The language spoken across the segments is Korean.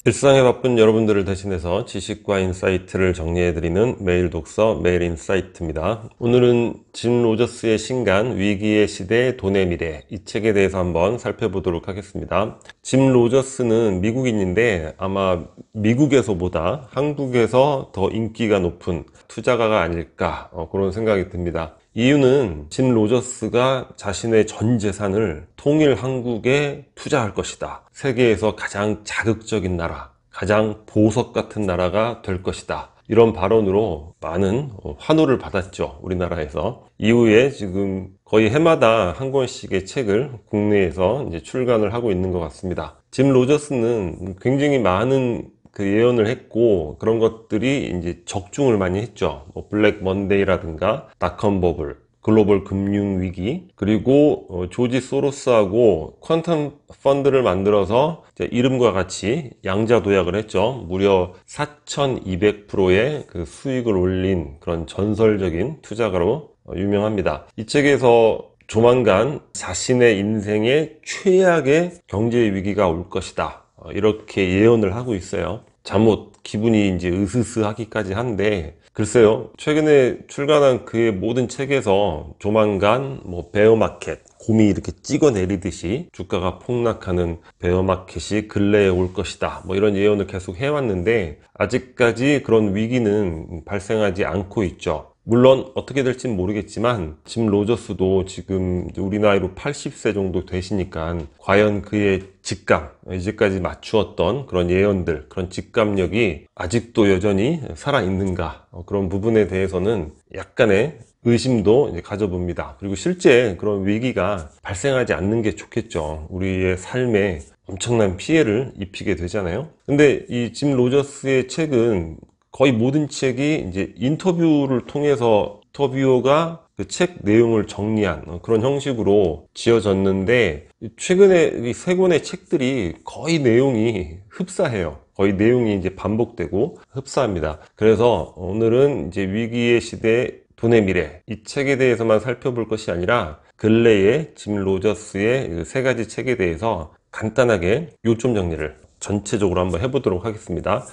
일상에 바쁜 여러분들을 대신해서 지식과 인사이트를 정리해드리는 매일 독서 매일 인사이트입니다. 오늘은 짐 로저스의 신간 위기의 시대 돈의 미래, 이 책에 대해서 한번 살펴보도록 하겠습니다. 짐 로저스는 미국인인데 아마 미국에서보다 한국에서 더 인기가 높은 투자가가 아닐까 그런 생각이 듭니다. 이유는 짐 로저스가 자신의 전 재산을 통일 한국에 투자할 것이다. 세계에서 가장 자극적인 나라, 가장 보석 같은 나라가 될 것이다. 이런 발언으로 많은 환호를 받았죠. 우리나라에서. 이후에 지금 거의 해마다 한 권씩의 책을 국내에서 이제 출간을 하고 있는 것 같습니다. 짐 로저스는 굉장히 많은 예언을 했고, 그런 것들이 이제 적중을 많이 했죠. 블랙 먼데이라든가 닷컴 버블, 글로벌 금융 위기, 그리고 조지 소로스하고 퀀텀 펀드를 만들어서 이름과 같이 양자 도약을 했죠. 무려 4,200%의 그 수익을 올린 그런 전설적인 투자가로 유명합니다. 이 책에서 조만간 자신의 인생의 최악의 경제 위기가 올 것이다, 이렇게 예언을 하고 있어요. 잠옷 기분이 이제 으스스하기까지 한데, 글쎄요, 최근에 출간한 그의 모든 책에서 조만간 베어마켓, 곰이 이렇게 찍어내리듯이 주가가 폭락하는 베어마켓이 근래에 올 것이다, 이런 예언을 계속 해왔는데 아직까지 그런 위기는 발생하지 않고 있죠. 물론 어떻게 될지는 모르겠지만 짐 로저스도 지금 우리 나이로 80세 정도 되시니까 과연 그의 직감, 이제까지 맞추었던 그런 예언들, 그런 직감력이 아직도 여전히 살아있는가, 그런 부분에 대해서는 약간의 의심도 이제 가져봅니다. 그리고 실제 그런 위기가 발생하지 않는 게 좋겠죠. 우리의 삶에 엄청난 피해를 입히게 되잖아요. 근데 이 짐 로저스의 책은 거의 모든 책이 이제 인터뷰를 통해서 인터뷰어가 그 책 내용을 정리한 그런 형식으로 지어졌는데, 최근에 이 세 권의 책들이 거의 내용이 흡사해요. 거의 내용이 이제 반복되고 흡사합니다. 그래서 오늘은 이제 위기의 시대 돈의 미래, 이 책에 대해서만 살펴볼 것이 아니라 근래의 짐 로저스의 세 가지 책에 대해서 간단하게 요점 정리를 전체적으로 한번 해보도록 하겠습니다.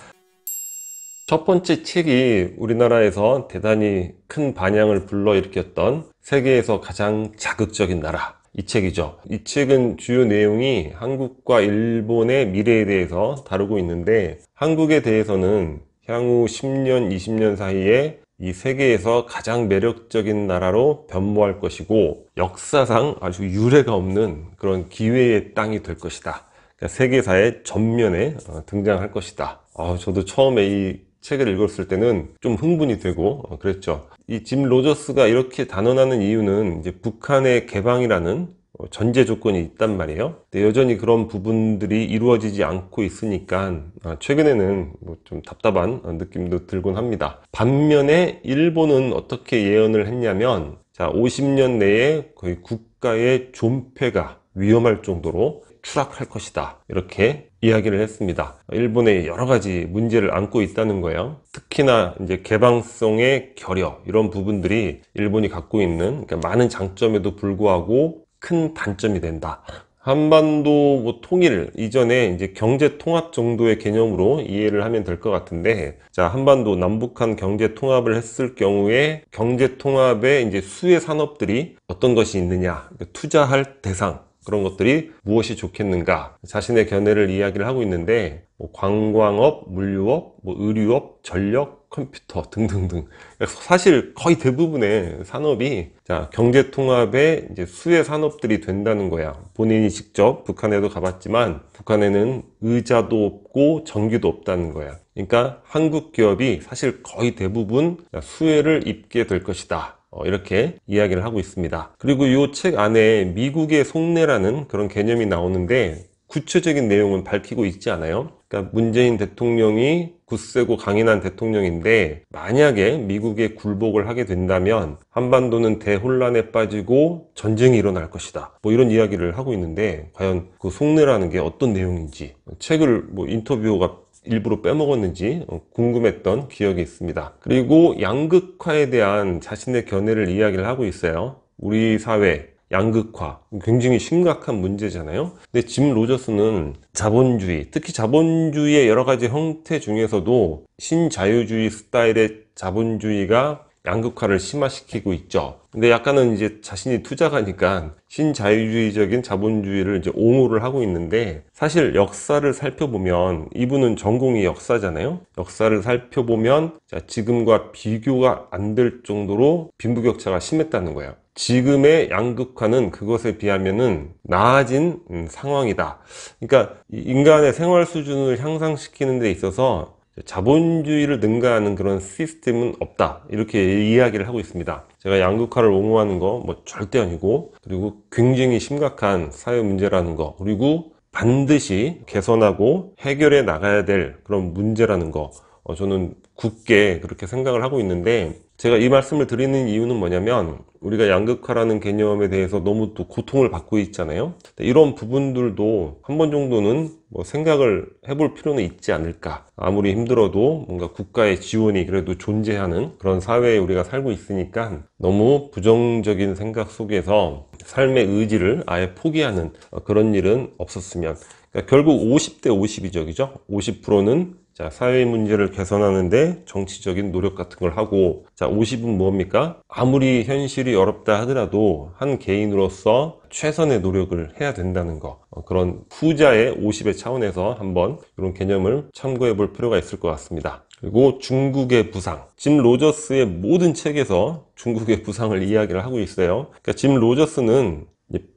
첫 번째 책이 우리나라에서 대단히 큰 반향을 불러일으켰던 세계에서 가장 자극적인 나라, 이 책이죠. 이 책은 주요 내용이 한국과 일본의 미래에 대해서 다루고 있는데, 한국에 대해서는 향후 10년, 20년 사이에 이 세계에서 가장 매력적인 나라로 변모할 것이고, 역사상 아주 유례가 없는 그런 기회의 땅이 될 것이다. 그러니까 세계사의 전면에 등장할 것이다. 저도 처음에 이 책을 읽었을 때는 좀 흥분이 되고 그랬죠. 이 짐 로저스가 이렇게 단언하는 이유는 이제 북한의 개방이라는 전제 조건이 있단 말이에요. 근데 여전히 그런 부분들이 이루어지지 않고 있으니까 최근에는 좀 답답한 느낌도 들곤 합니다. 반면에 일본은 어떻게 예언을 했냐면, 자, 50년 내에 거의 국가의 존폐가 위험할 정도로 추락할 것이다, 이렇게 이야기를 했습니다. 일본의 여러 가지 문제를 안고 있다는 거예요. 특히나 이제 개방성의 결여, 이런 부분들이 일본이 갖고 있는 많은 장점에도 불구하고 큰 단점이 된다. 한반도 통일 이전에 이제 경제 통합 정도의 개념으로 이해를 하면 될 것 같은데, 자, 한반도 남북한 경제 통합을 했을 경우에 경제 통합의 이제 수혜 산업들이 어떤 것이 있느냐, 투자할 대상, 그런 것들이 무엇이 좋겠는가, 자신의 견해를 이야기를 하고 있는데, 관광업, 물류업, 의류업, 전력, 컴퓨터 등등등, 사실 거의 대부분의 산업이 경제 통합의 이제 수혜 산업들이 된다는 거야. 본인이 직접 북한에도 가봤지만 북한에는 의자도 없고 전기도 없다는 거야. 그러니까 한국 기업이 사실 거의 대부분 수혜를 입게 될 것이다, 이렇게 이야기를 하고 있습니다. 그리고 이 책 안에 미국의 속내라는 그런 개념이 나오는데 구체적인 내용은 밝히고 있지 않아요. 그러니까 문재인 대통령이 굳세고 강인한 대통령인데, 만약에 미국에 굴복을 하게 된다면 한반도는 대혼란에 빠지고 전쟁이 일어날 것이다, 이런 이야기를 하고 있는데, 과연 그 속내라는 게 어떤 내용인지, 책을 인터뷰가 일부러 빼먹었는지 궁금했던 기억이 있습니다. 그리고 양극화에 대한 자신의 견해를 이야기를 하고 있어요. 우리 사회, 양극화, 굉장히 심각한 문제잖아요. 근데 짐 로저스는 자본주의, 특히 자본주의의 여러 가지 형태 중에서도 신자유주의 스타일의 자본주의가 양극화를 심화시키고 있죠. 근데 약간은 이제 자신이 투자가니까 신자유주의적인 자본주의를 이제 옹호를 하고 있는데, 사실 역사를 살펴보면, 이분은 전공이 역사잖아요. 역사를 살펴보면 지금과 비교가 안 될 정도로 빈부격차가 심했다는 거예요. 지금의 양극화는 그것에 비하면은 나아진 상황이다. 그러니까 인간의 생활 수준을 향상시키는 데 있어서 자본주의를 능가하는 그런 시스템은 없다, 이렇게 이야기를 하고 있습니다. 제가 양극화를 옹호하는 거 뭐 절대 아니고, 그리고 굉장히 심각한 사회 문제라는 거, 그리고 반드시 개선하고 해결해 나가야 될 그런 문제라는 거, 저는 굳게 그렇게 생각을 하고 있는데, 제가 이 말씀을 드리는 이유는 뭐냐면, 우리가 양극화라는 개념에 대해서 너무 또 고통을 받고 있잖아요. 이런 부분들도 한 번 정도는 뭐 생각을 해볼 필요는 있지 않을까. 아무리 힘들어도 뭔가 국가의 지원이 그래도 존재하는 그런 사회에 우리가 살고 있으니까, 너무 부정적인 생각 속에서 삶의 의지를 아예 포기하는 그런 일은 없었으면. 그러니까 결국 50대 50이죠, 그죠? 50%는 자, 사회 문제를 개선하는데 정치적인 노력 같은 걸 하고, 자, 50은 뭡니까? 아무리 현실이 어렵다 하더라도 한 개인으로서 최선의 노력을 해야 된다는 거. 그런 후자의 50의 차원에서 한번 이런 개념을 참고해 볼 필요가 있을 것 같습니다. 그리고 중국의 부상. 짐 로저스의 모든 책에서 중국의 부상을 이야기를 하고 있어요. 그러니까 짐 로저스는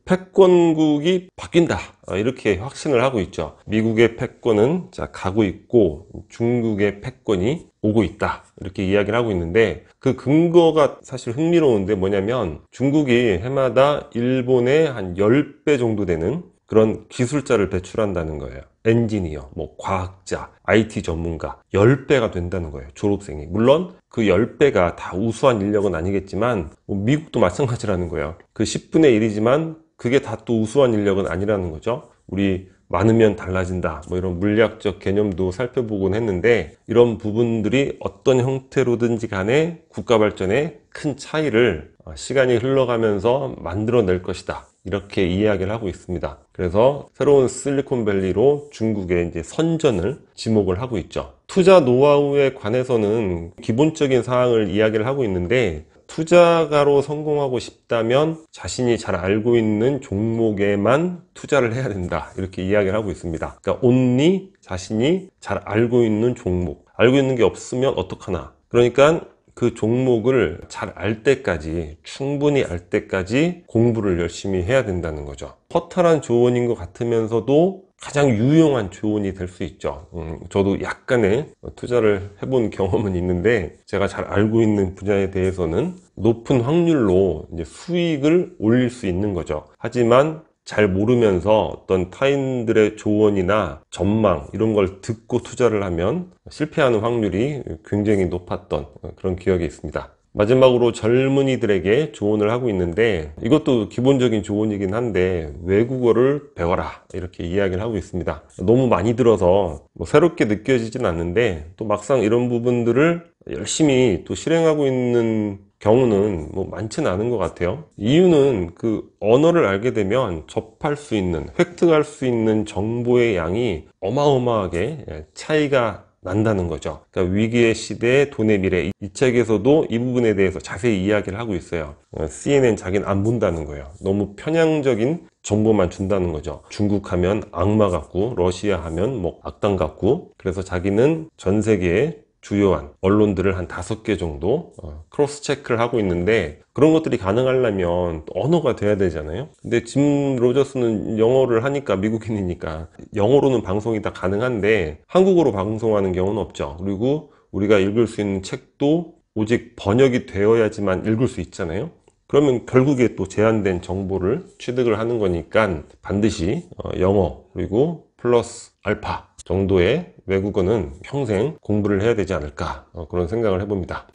패권국이 바뀐다, 이렇게 확신을 하고 있죠. 미국의 패권은 자 가고 있고 중국의 패권이 오고 있다, 이렇게 이야기를 하고 있는데, 그 근거가 사실 흥미로운데 뭐냐면, 중국이 해마다 일본의 한 10배 정도 되는 그런 기술자를 배출한다는 거예요. 엔지니어, 뭐 과학자, IT 전문가 10배가 된다는 거예요, 졸업생이. 물론 그 10배가 다 우수한 인력은 아니겠지만, 미국도 마찬가지라는 거예요. 그 10분의 1이지만 그게 다 또 우수한 인력은 아니라는 거죠. 우리 많으면 달라진다, 뭐 이런 물리학적 개념도 살펴보곤 했는데, 이런 부분들이 어떤 형태로든지 간에 국가 발전에 큰 차이를 시간이 흘러가면서 만들어낼 것이다, 이렇게 이야기를 하고 있습니다. 그래서 새로운 실리콘밸리로 중국의 이제 선전을 지목을 하고 있죠. 투자 노하우에 관해서는 기본적인 사항을 이야기를 하고 있는데, 투자가로 성공하고 싶다면 자신이 잘 알고 있는 종목에만 투자를 해야 된다, 이렇게 이야기를 하고 있습니다. 그러니까 only 자신이 잘 알고 있는 종목, 알고 있는 게 없으면 어떡하나. 그러니까 그 종목을 잘 알 때까지, 충분히 알 때까지 공부를 열심히 해야 된다는 거죠. 허탈한 조언인 것 같으면서도 가장 유용한 조언이 될 수 있죠. 저도 약간의 투자를 해본 경험은 있는데, 제가 잘 알고 있는 분야에 대해서는 높은 확률로 이제 수익을 올릴 수 있는 거죠. 하지만 잘 모르면서 어떤 타인들의 조언이나 전망 이런 걸 듣고 투자를 하면 실패하는 확률이 굉장히 높았던 그런 기억이 있습니다. 마지막으로 젊은이들에게 조언을 하고 있는데, 이것도 기본적인 조언이긴 한데, 외국어를 배워라, 이렇게 이야기를 하고 있습니다. 너무 많이 들어서 뭐 새롭게 느껴지진 않는데, 또 막상 이런 부분들을 열심히 또 실행하고 있는 경우는 뭐 많지는 않은 것 같아요. 이유는 그 언어를 알게 되면 접할 수 있는, 획득할 수 있는 정보의 양이 어마어마하게 차이가 난다는 거죠. 그러니까 위기의 시대, 돈의 미래, 이 책에서도 이 부분에 대해서 자세히 이야기를 하고 있어요. CNN 자기는 안 본다는 거예요. 너무 편향적인 정보만 준다는 거죠. 중국 하면 악마 같고, 러시아 하면 뭐 악당 같고, 그래서 자기는 전 세계에 주요한 언론들을 한 5개 정도 크로스 체크를 하고 있는데, 그런 것들이 가능하려면 언어가 돼야 되잖아요. 근데 짐 로저스는 영어를 하니까, 미국인이니까 영어로는 방송이 다 가능한데 한국어로 방송하는 경우는 없죠. 그리고 우리가 읽을 수 있는 책도 오직 번역이 되어야지만 읽을 수 있잖아요. 그러면 결국에 또 제한된 정보를 취득을 하는 거니까 반드시 영어 그리고 플러스 알파 정도의 외국어는 평생 공부를 해야 되지 않을까, 그런 생각을 해봅니다.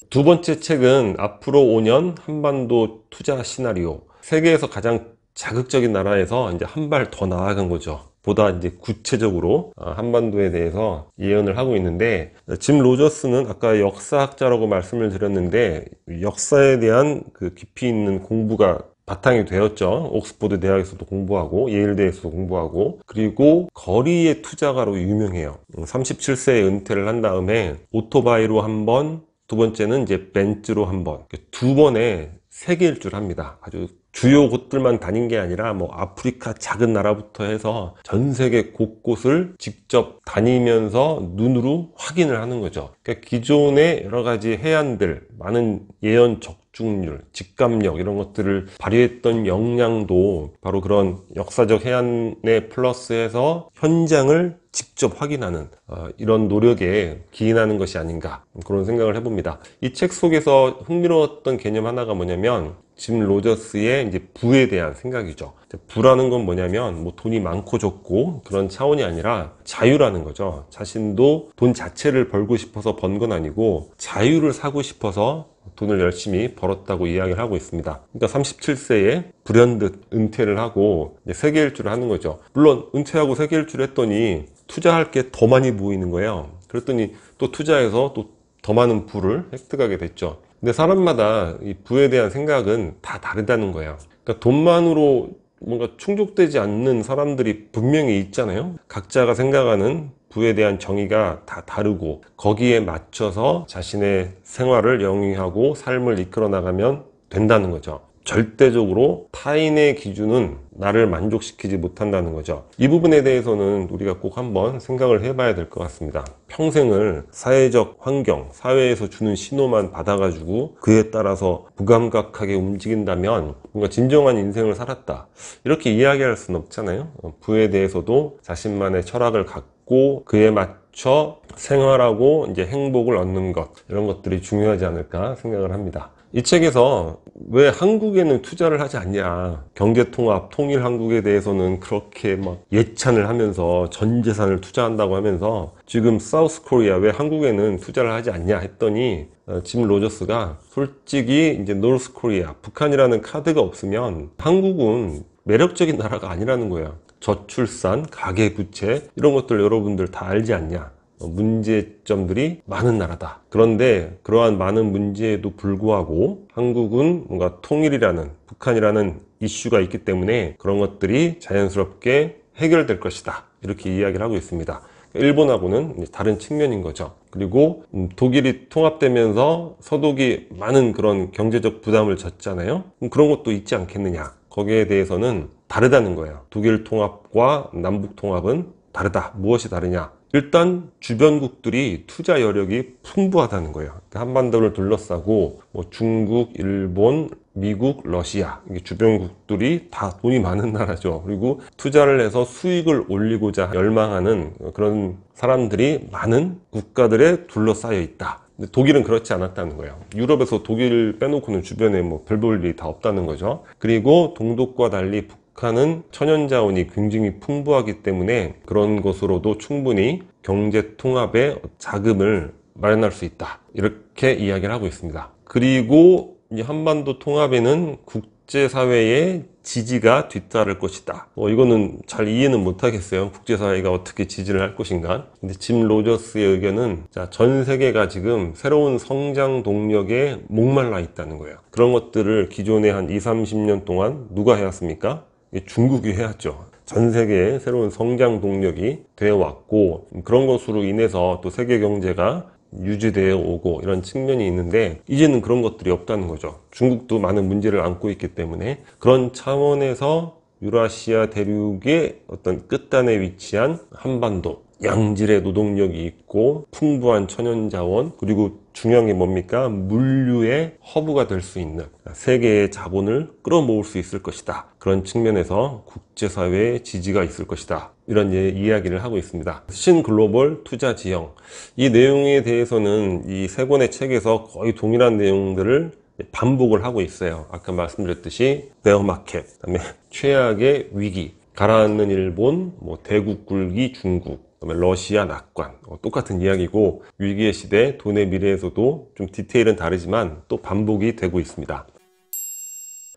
두 번째 책은 앞으로 5년 한반도 투자 시나리오. 세계에서 가장 자극적인 나라에서 이제 한 발 더 나아간 거죠. 보다 이제 구체적으로 한반도에 대해서 예언을 하고 있는데, 짐 로저스는 아까 역사학자라고 말씀을 드렸는데, 역사에 대한 그 깊이 있는 공부가 바탕이 되었죠. 옥스퍼드 대학에서도 공부하고 예일대에서도 공부하고, 그리고 거리의 투자가로 유명해요. 37세에 은퇴를 한 다음에 오토바이로 한 번, 두 번째는 이제 벤츠로 한 번, 두 번의 세계 일주를 합니다. 아주 주요 곳들만 다닌 게 아니라 뭐 아프리카 작은 나라부터 해서 전 세계 곳곳을 직접 다니면서 눈으로 확인을 하는 거죠. 그러니까 기존의 여러 가지 해안들, 많은 예언 적중률, 직감력 이런 것들을 발휘했던 역량도 바로 그런 역사적 해안에 플러스해서 현장을 직접 확인하는 이런 노력에 기인하는 것이 아닌가, 그런 생각을 해봅니다. 이 책 속에서 흥미로웠던 개념 하나가 뭐냐면 짐 로저스의 이제 부에 대한 생각이죠. 부라는 건 뭐냐면 뭐 돈이 많고 적고 그런 차원이 아니라 자유라는 거죠. 자신도 돈 자체를 벌고 싶어서 번 건 아니고 자유를 사고 싶어서 돈을 열심히 벌었다고 이야기를 하고 있습니다. 그러니까 37세에 불현듯 은퇴를 하고 세계 일주를 하는 거죠. 물론 은퇴하고 세계 일주를 했더니 투자할 게 더 많이 보이는 거예요. 그랬더니 또 투자해서 또 더 많은 부를 획득하게 됐죠. 근데 사람마다 이 부에 대한 생각은 다 다르다는 거예요. 그러니까 돈만으로 뭔가 충족되지 않는 사람들이 분명히 있잖아요. 각자가 생각하는 부에 대한 정의가 다 다르고 거기에 맞춰서 자신의 생활을 영위하고 삶을 이끌어 나가면 된다는 거죠. 절대적으로 타인의 기준은 나를 만족시키지 못한다는 거죠. 이 부분에 대해서는 우리가 꼭 한번 생각을 해봐야 될 것 같습니다. 평생을 사회적 환경, 사회에서 주는 신호만 받아가지고 그에 따라서 무감각하게 움직인다면 뭔가 진정한 인생을 살았다, 이렇게 이야기할 수는 없잖아요. 부에 대해서도 자신만의 철학을 갖고 그에 맞춰 생활하고 이제 행복을 얻는 것, 이런 것들이 중요하지 않을까 생각을 합니다. 이 책에서 왜 한국에는 투자를 하지 않냐, 경제통합, 통일한국에 대해서는 그렇게 막 예찬을 하면서 전 재산을 투자한다고 하면서 지금 사우스 코리아 왜 한국에는 투자를 하지 않냐 했더니 짐 로저스가 솔직히 이제 노스 코리아, 북한이라는 카드가 없으면 한국은 매력적인 나라가 아니라는 거예요. 저출산, 가계부채 이런 것들 여러분들 다 알지 않냐. 문제점들이 많은 나라다. 그런데 그러한 많은 문제에도 불구하고 한국은 뭔가 통일이라는, 북한이라는 이슈가 있기 때문에 그런 것들이 자연스럽게 해결될 것이다, 이렇게 이야기를 하고 있습니다. 일본하고는 다른 측면인 거죠. 그리고 독일이 통합되면서 서독이 많은 그런 경제적 부담을 졌잖아요. 그런 것도 있지 않겠느냐. 거기에 대해서는 다르다는 거예요. 독일 통합과 남북 통합은 다르다. 무엇이 다르냐? 일단 주변국들이 투자 여력이 풍부하다는 거예요. 한반도를 둘러싸고 뭐 중국, 일본, 미국, 러시아, 이게 주변국들이 다 돈이 많은 나라죠. 그리고 투자를 해서 수익을 올리고자 열망하는 그런 사람들이 많은 국가들에 둘러싸여 있다. 근데 독일은 그렇지 않았다는 거예요. 유럽에서 독일 빼놓고는 주변에 뭐 별 볼 일이 다 없다는 거죠. 그리고 동독과 달리 북한은 천연자원이 굉장히 풍부하기 때문에 그런 것으로도 충분히 경제 통합의 자금을 마련할 수 있다, 이렇게 이야기를 하고 있습니다. 그리고 이 한반도 통합에는 국제사회의 지지가 뒤따를 것이다. 이거는 잘 이해는 못하겠어요. 국제사회가 어떻게 지지를 할 것인가. 근데 짐 로저스의 의견은 전 세계가 지금 새로운 성장 동력에 목말라 있다는 거예요. 그런 것들을 기존에 한 20, 30년 동안 누가 해왔습니까? 중국이 해왔죠. 전 세계의 새로운 성장 동력이 되어 왔고, 그런 것으로 인해서 또 세계 경제가 유지되어 오고 이런 측면이 있는데, 이제는 그런 것들이 없다는 거죠. 중국도 많은 문제를 안고 있기 때문에 그런 차원에서 유라시아 대륙의 어떤 끝단에 위치한 한반도, 양질의 노동력이 있고 풍부한 천연자원, 그리고 중요한 게 뭡니까? 물류의 허브가 될 수 있는 세계의 자본을 끌어모을 수 있을 것이다. 그런 측면에서 국제사회의 지지가 있을 것이다, 이런 이야기를 하고 있습니다. 신글로벌 투자 지형, 이 내용에 대해서는 이 세 권의 책에서 거의 동일한 내용들을 반복을 하고 있어요. 아까 말씀드렸듯이 베어마켓, 그다음에 최악의 위기, 가라앉는 일본, 뭐 대국 굴기 중국, 그다음에 러시아 낙관, 똑같은 이야기고 위기의 시대, 돈의 미래에서도 좀 디테일은 다르지만 또 반복이 되고 있습니다.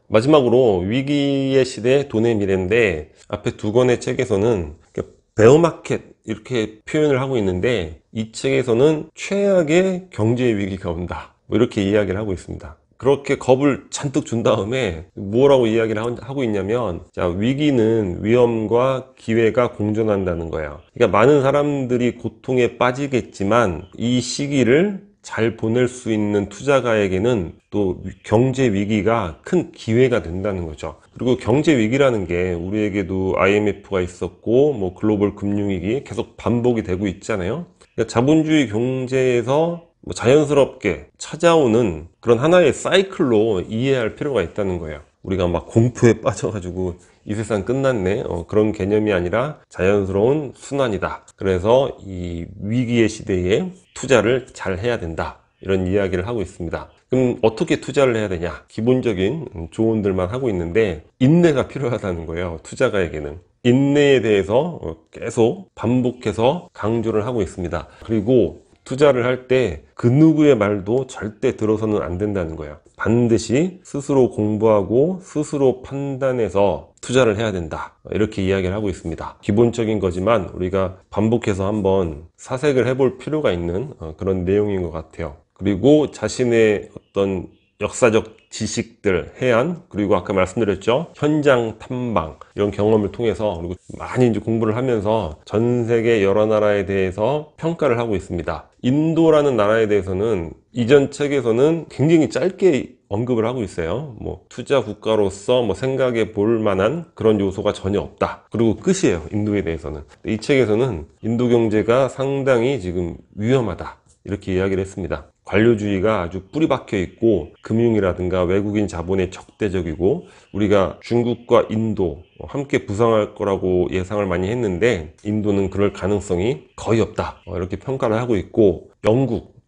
마지막으로 위기의 시대, 돈의 미래인데 앞에 두 권의 책에서는 베어마켓 이렇게 표현을 하고 있는데 이 책에서는 최악의 경제 위기가 온다, 뭐 이렇게 이야기를 하고 있습니다. 그렇게 겁을 잔뜩 준 다음에 뭐라고 이야기를 하고 있냐면, 자, 위기는 위험과 기회가 공존한다는 거예요. 그러니까 많은 사람들이 고통에 빠지겠지만 이 시기를 잘 보낼 수 있는 투자가에게는 또 경제 위기가 큰 기회가 된다는 거죠. 그리고 경제 위기라는 게 우리에게도 IMF가 있었고 뭐 글로벌 금융위기 계속 반복이 되고 있잖아요. 그러니까 자본주의 경제에서 뭐 자연스럽게 찾아오는 그런 하나의 사이클로 이해할 필요가 있다는 거예요. 우리가 막 공포에 빠져가지고 이 세상 끝났네, 그런 개념이 아니라 자연스러운 순환이다. 그래서 이 위기의 시대에 투자를 잘 해야 된다, 이런 이야기를 하고 있습니다. 그럼 어떻게 투자를 해야 되냐? 기본적인 조언들만 하고 있는데 인내가 필요하다는 거예요. 투자가에게는 인내에 대해서 계속 반복해서 강조를 하고 있습니다. 그리고 투자를 할 때 그 누구의 말도 절대 들어서는 안 된다는 거예요. 반드시 스스로 공부하고 스스로 판단해서 투자를 해야 된다, 이렇게 이야기를 하고 있습니다. 기본적인 거지만 우리가 반복해서 한번 사색을 해볼 필요가 있는 그런 내용인 것 같아요. 그리고 자신의 어떤 역사적 지식들, 해안, 그리고 아까 말씀드렸죠, 현장 탐방, 이런 경험을 통해서, 그리고 많이 이제 공부를 하면서 전 세계 여러 나라에 대해서 평가를 하고 있습니다. 인도라는 나라에 대해서는 이전 책에서는 굉장히 짧게 언급을 하고 있어요. 뭐 투자 국가로서 뭐 생각해 볼 만한 그런 요소가 전혀 없다, 그리고 끝이에요. 인도에 대해서는. 이 책에서는 인도 경제가 상당히 지금 위험하다, 이렇게 이야기를 했습니다. 관료주의가 아주 뿌리 박혀 있고 금융이라든가 외국인 자본에 적대적이고, 우리가 중국과 인도 함께 부상할 거라고 예상을 많이 했는데 인도는 그럴 가능성이 거의 없다, 이렇게 평가를 하고 있고,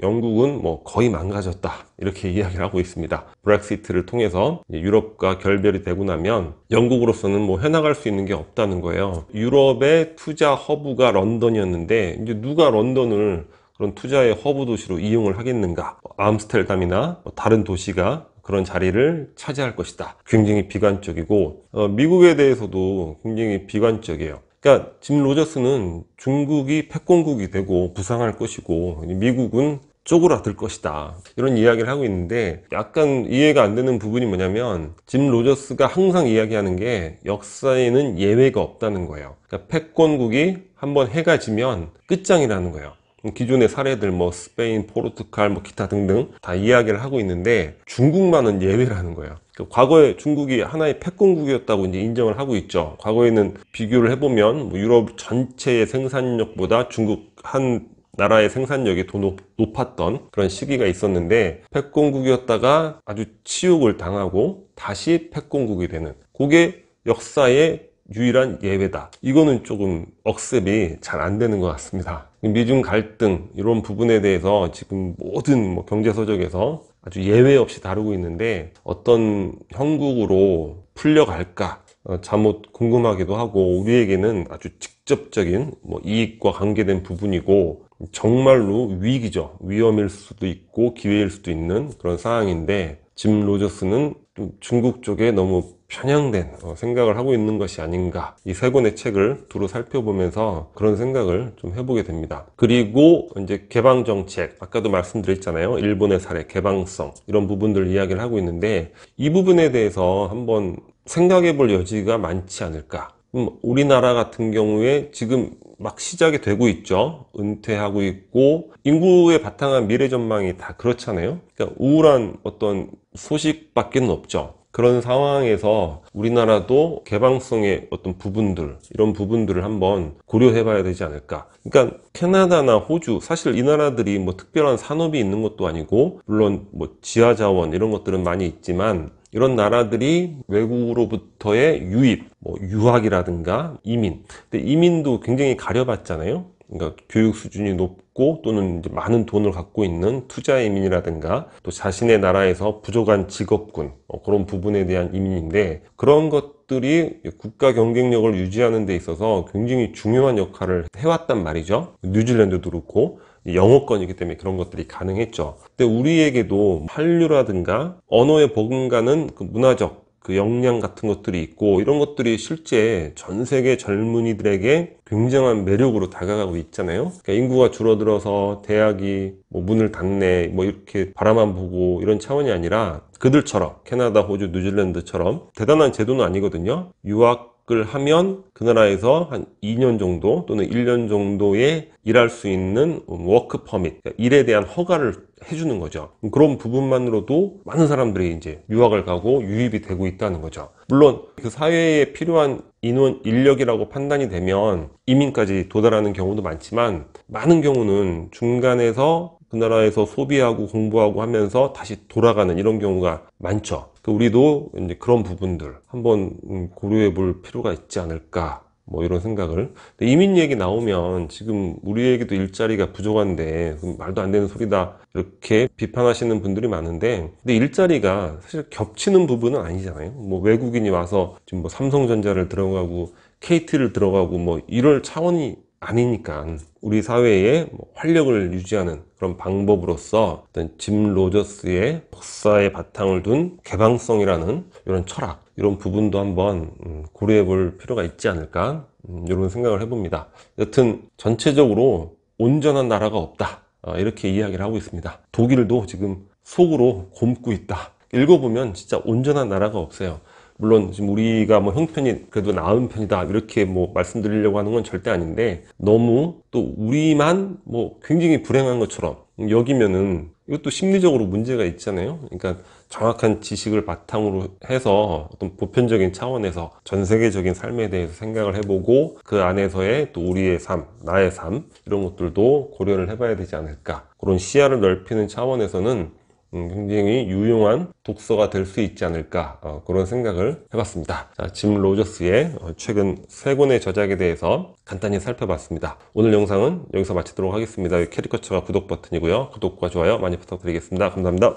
영국은 뭐 거의 망가졌다, 이렇게 이야기를 하고 있습니다. 브렉시트를 통해서 유럽과 결별이 되고 나면 영국으로서는 뭐 해나갈 수 있는 게 없다는 거예요. 유럽의 투자 허브가 런던이었는데 이제 누가 런던을 그런 투자의 허브 도시로 이용을 하겠는가? 암스테르담이나 다른 도시가 그런 자리를 차지할 것이다. 굉장히 비관적이고, 미국에 대해서도 굉장히 비관적이에요. 그러니까 짐 로저스는 중국이 패권국이 되고 부상할 것이고 미국은 쪼그라들 것이다, 이런 이야기를 하고 있는데, 약간 이해가 안 되는 부분이 뭐냐면, 짐 로저스가 항상 이야기하는 게 역사에는 예외가 없다는 거예요. 그러니까 패권국이 한번 해가 지면 끝장이라는 거예요. 기존의 사례들 뭐 스페인, 포르투갈, 뭐 기타 등등 다 이야기를 하고 있는데 중국만은 예외라는 거예요. 과거에 중국이 하나의 패권국이었다고 이제 인정을 하고 있죠. 과거에는 비교를 해보면 뭐 유럽 전체의 생산력보다 중국 한 나라의 생산력이 더 높았던 그런 시기가 있었는데, 패권국이었다가 아주 치욕을 당하고 다시 패권국이 되는, 그게 역사의 유일한 예외다. 이거는 조금 억셉이 잘 안 되는 것 같습니다. 미중 갈등, 이런 부분에 대해서 지금 모든 뭐 경제서적에서 아주 예외 없이 다루고 있는데, 어떤 형국으로 풀려갈까 잠옷 궁금하기도 하고, 우리에게는 아주 직접적인 뭐 이익과 관계된 부분이고 정말로 위기죠. 위험일 수도 있고 기회일 수도 있는 그런 상황인데, 짐 로저스는 좀 중국 쪽에 너무 편향된 생각을 하고 있는 것이 아닌가, 이 세 권의 책을 두루 살펴보면서 그런 생각을 좀 해보게 됩니다. 그리고 이제 개방정책, 아까도 말씀드렸잖아요. 일본의 사례, 개방성, 이런 부분들 이야기를 하고 있는데, 이 부분에 대해서 한번 생각해 볼 여지가 많지 않을까. 우리나라 같은 경우에 지금 막 시작이 되고 있죠. 은퇴하고 있고 인구에 바탕한 미래 전망이 다 그렇잖아요. 그러니까 우울한 어떤 소식밖에는 없죠. 그런 상황에서 우리나라도 개방성의 어떤 부분들, 이런 부분들을 한번 고려해 봐야 되지 않을까. 그러니까 캐나다나 호주, 사실 이 나라들이 뭐 특별한 산업이 있는 것도 아니고, 물론 뭐 지하자원 이런 것들은 많이 있지만, 이런 나라들이 외국으로부터의 유입, 뭐 유학이라든가 이민, 근데 이민도 굉장히 가려봤잖아요. 그러니까 교육 수준이 높고 또는 이제 많은 돈을 갖고 있는 투자 이민이라든가, 또 자신의 나라에서 부족한 직업군, 그런 부분에 대한 이민인데, 그런 것들이 국가 경쟁력을 유지하는 데 있어서 굉장히 중요한 역할을 해왔단 말이죠. 뉴질랜드도 그렇고 영어권이기 때문에 그런 것들이 가능했죠. 근데 우리에게도 한류라든가 언어에 버금가는 그 문화적 그 역량 같은 것들이 있고, 이런 것들이 실제 전 세계 젊은이들에게 굉장한 매력으로 다가가고 있잖아요. 그러니까 인구가 줄어들어서 대학이 뭐 문을 닫네, 뭐 이렇게 바라만 보고 이런 차원이 아니라 그들처럼 캐나다, 호주, 뉴질랜드처럼 대단한 제도는 아니거든요. 유학을 하면 그 나라에서 한 2년 정도 또는 1년 정도의 일할 수 있는 워크 퍼밋, 그러니까 일에 대한 허가를 해주는 거죠. 그런 부분만으로도 많은 사람들이 이제 유학을 가고 유입이 되고 있다는 거죠. 물론 그 사회에 필요한 인원, 인력이라고 판단이 되면 이민까지 도달하는 경우도 많지만, 많은 경우는 중간에서 그 나라에서 소비하고 공부하고 하면서 다시 돌아가는 이런 경우가 많죠. 우리도 이제 그런 부분들 한번 고려해 볼 필요가 있지 않을까, 뭐 이런 생각을. 근데 이민 얘기 나오면 지금 우리에게도 일자리가 부족한데 말도 안 되는 소리다 이렇게 비판하시는 분들이 많은데, 근데 일자리가 사실 겹치는 부분은 아니잖아요. 뭐 외국인이 와서 지금 뭐 삼성전자를 들어가고 KT를 들어가고 뭐 이럴 차원이 아니니까, 우리 사회에 활력을 유지하는 그런 방법으로서 어떤 짐 로저스의 역사의 바탕을 둔 개방성이라는 이런 철학, 이런 부분도 한번 고려해 볼 필요가 있지 않을까, 이런 생각을 해봅니다. 여튼 전체적으로 온전한 나라가 없다, 이렇게 이야기를 하고 있습니다. 독일도 지금 속으로 곪고 있다. 읽어보면 진짜 온전한 나라가 없어요. 물론 지금 우리가 뭐 형편이 그래도 나은 편이다 이렇게 뭐 말씀드리려고 하는 건 절대 아닌데, 너무 또 우리만 뭐 굉장히 불행한 것처럼 여기면은 이것도 심리적으로 문제가 있잖아요. 그러니까 정확한 지식을 바탕으로 해서 어떤 보편적인 차원에서 전 세계적인 삶에 대해서 생각을 해보고, 그 안에서의 또 우리의 삶, 나의 삶, 이런 것들도 고려를 해봐야 되지 않을까. 그런 시야를 넓히는 차원에서는 굉장히 유용한 독서가 될 수 있지 않을까, 그런 생각을 해봤습니다. 자, 짐 로저스의 최근 3권의 저작에 대해서 간단히 살펴봤습니다. 오늘 영상은 여기서 마치도록 하겠습니다. 캐리커처가 구독 버튼이고요. 구독과 좋아요 많이 부탁드리겠습니다. 감사합니다.